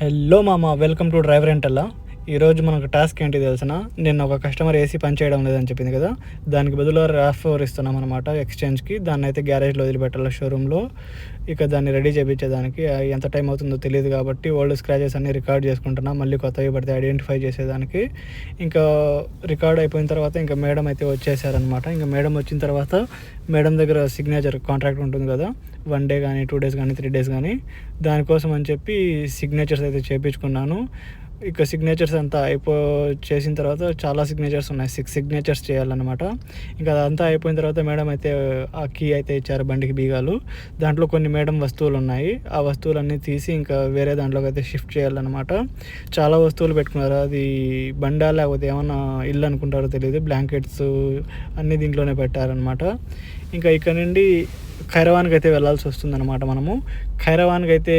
Hello మామ, welcome to driver రెంటల్లా. ఈరోజు మనకు టాస్క్ ఏంటి తెలిసిన, నేను ఒక కస్టమర్ ఏసీ పని చేయడం లేదని చెప్పింది కదా, దానికి బదులు RAV4 ఇస్తున్నాం అనమాట ఎక్స్చేంజ్కి. దాన్ని అయితే గ్యారేజ్లో వదిలిపెట్టాలి షోరూంలో. ఇక దాన్ని రెడీ చేయించేదానికి ఎంత టైం అవుతుందో తెలియదు కాబట్టి ఓల్డ్ స్క్రాచెస్ అన్ని రికార్డ్ చేసుకుంటున్నా, మళ్ళీ కొత్తవి పడితే ఐడెంటిఫై చేసేదానికి. ఇంకా రికార్డ్ అయిపోయిన తర్వాత ఇంకా మేడం అయితే వచ్చేసారనమాట. ఇంకా మేడం వచ్చిన తర్వాత మేడం దగ్గర సిగ్నేచర్ కాంట్రాక్ట్ ఉంటుంది కదా, 1 డే కానీ 2 డేస్ కానీ 3 డేస్ కానీ, దానికోసం అని చెప్పి సిగ్నేచర్స్ అయితే చేయించుకున్నాను. ఇక సిగ్నేచర్స్ అంతా చేసిన తర్వాత చాలా సిగ్నేచర్స్ ఉన్నాయి, 6 సిగ్నేచర్స్ చేయాలన్నమాట. ఇంకా అదంతా అయిపోయిన తర్వాత మేడం అయితే ఆ కీ అయితే ఇచ్చారు, బండికి బీగాలు. దాంట్లో కొన్ని మేడం వస్తువులు ఉన్నాయి, ఆ వస్తువులన్నీ తీసి ఇంకా వేరే దాంట్లోకి అయితే షిఫ్ట్ చేయాలన్నమాట. చాలా వస్తువులు పెట్టుకున్నారు, అది బండా లేకపోతే ఏమన్నా ఇల్లు అనుకుంటారో తెలియదు. బ్లాంకెట్స్ అన్నీ దీంట్లోనే పెట్టారనమాట. ఇంకా ఇక్కడ నుండి ఖైరవాన్కి అయితే వెళ్ళాల్సి వస్తుందన్నమాట మనము. ఖైరవాన్కి అయితే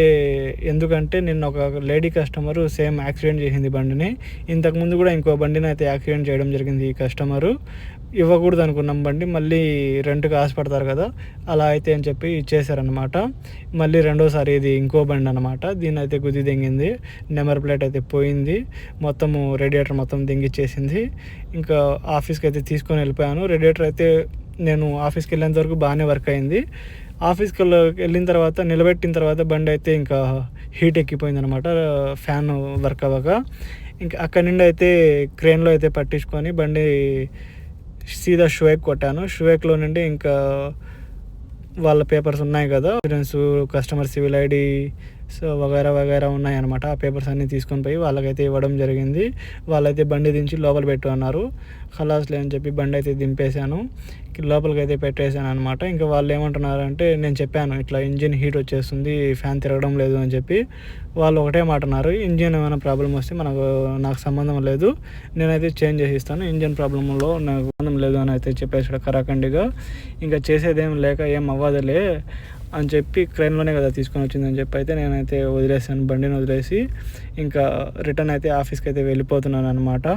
ఎందుకంటే నిన్న ఒక లేడీ కస్టమరు సేమ్ యాక్సిడెంట్ చేసింది బండిని. ఇంతకుముందు కూడా ఇంకో బండిని అయితే యాక్సిడెంట్ చేయడం జరిగింది ఈ కస్టమరు. ఇవ్వకూడదు అనుకున్నాం బండి, మళ్ళీ రెంట్కి ఆశపడతారు కదా, అలా అయితే అని చెప్పి ఇచ్చేసారనమాట. మళ్ళీ రెండోసారి ఇది ఇంకో బండి అనమాట, దీన్ని అయితే గుద్ది దెంగింది, నెంబర్ ప్లేట్ అయితే పోయింది, మొత్తము రేడియేటర్ మొత్తం దెంగిచ్చేసింది. ఇంకా ఆఫీస్కి అయితే తీసుకొని వెళ్ళిపోయాను. రేడియేటర్ అయితే నేను ఆఫీస్కి వెళ్ళేంత వరకు బాగానే వర్క్ అయింది. ఆఫీస్కి వెళ్ళిన తర్వాత నిలబెట్టిన తర్వాత బండి అయితే ఇంకా హీట్ ఎక్కిపోయింది అనమాట, ఫ్యాన్ వర్క్ అవ్వక. ఇంకా అక్కడి నుండి అయితే క్రేన్లో అయితే పట్టించుకొని బండి సీదా షువేక్ కొట్టాను. షువేక్లో నుండి ఇంకా వాళ్ళ పేపర్స్ ఉన్నాయి కదా, insurance, customer civil ID, so వగైరా వగైరా ఉన్నాయన్నమాట. ఆ పేపర్స్ అన్నీ తీసుకొని పోయి వాళ్ళకైతే ఇవ్వడం జరిగింది. వాళ్ళైతే బండి దించి లోపల పెట్టు అన్నారు. ఖలాస్లే అని చెప్పి బండి అయితే దింపేశాను, లోపలికి అయితే పెట్టేశాను అనమాట. ఇంకా వాళ్ళు ఏమంటున్నారంటే, నేను చెప్పాను ఇట్లా ఇంజిన్ హీట్ వచ్చేస్తుంది, ఫ్యాన్ తిరగడం లేదు అని చెప్పి. వాళ్ళు ఒకటే మాట అన్నారు, ఇంజిన్ ఏమైనా ప్రాబ్లం వస్తే నాకు సంబంధం లేదు, నేనైతే చేంజ్ చేసి ఇస్తాను, ఇంజిన్ ప్రాబ్లంలో నాకు సంబంధం లేదు అని అయితే చెప్పేసాడు కరాఖండిగా. ఇంకా చేసేదేం లేక ఏం అవ్వదులే అని చెప్పి, క్రైన్లోనే కదా తీసుకొని వచ్చిందని చెప్పి అయితే నేనైతే వదిలేసాను, బండిని వదిలేసి ఇంకా రిటర్న్ అయితే ఆఫీస్కి అయితే వెళ్ళిపోతున్నాను అనమాట.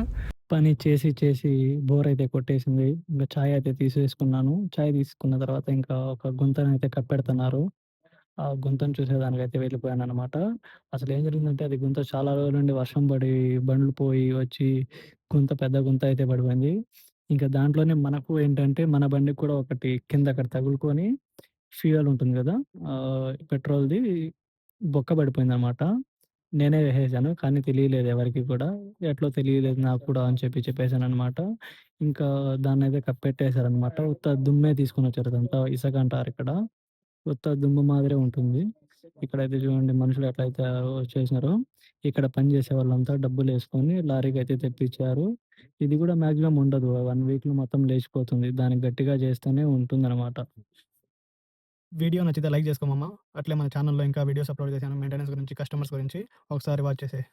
పని చేసి చేసి బోర్ అయితే కొట్టేసింది. ఇంకా చాయ్ అయితే తీసేసుకున్నాను. చాయ్ తీసుకున్న తర్వాత ఇంకా ఒక గుంతనైతే కప్పెడుతున్నారు. ఆ గుంతను చూసేదానికైతే వెళ్ళిపోయాననమాట. అసలేం జరిగిందంటే, అది గుంత చాలా రోజుల నుండి వర్షం పడి, బండ్లు పోయి వచ్చి పెద్ద గుంత అయితే పడిపోయింది. ఇంకా దాంట్లోనే మనకు ఏంటంటే, మన బండికి కూడా ఒకటి కింద అక్కడ తగులుకొని ఫ్యూయల్ ఉంటుంది గదా, పెట్రోల్‌ది బొక్క పడిపోయిందనమాట. నేనే వేసేసాను, కానీ తెలియలేదు ఎవరికీ కూడా. ఎట్లో తెలియలేదు నాకు కూడా అని చెప్పేసాననమాట. ఇంకా దాన్నయితే కప్పెట్టేసారనమాట. ఉత్త దుమ్మే తీసుకొనొచ్చారు, అదంతా ఇసక అంటారిక్కడ. ఉత్త దుమ్ము మాదిరే ఉంటుంది. ఇక్కడైతే చూడండి మనుషులు ఎట్లయితే చేసినారో. ఇక్కడ పని చేసే వాళ్ళంతా డబ్బులేసుకొని లారీకయితే తెప్పిచ్చారు. ఇది గూడా మాక్సిమం ఉండదు, 1 వీక్‌లో మొత్తం లేచిపోతుంది. దానికి గట్టిగా చేస్తేనే ఉంటుందనమాట. వీడియో నచ్చితే లైక్ చేసుకో మామ. అట్లే మన ఛానల్‌లో ఇంకా వీడియోస్ అప్‌లోడ్ చేశాను, మెయింటెనెన్స్ గురించి, కస్టమర్స్ గురించి. ఒకసారి వాచ్ చేసేయి.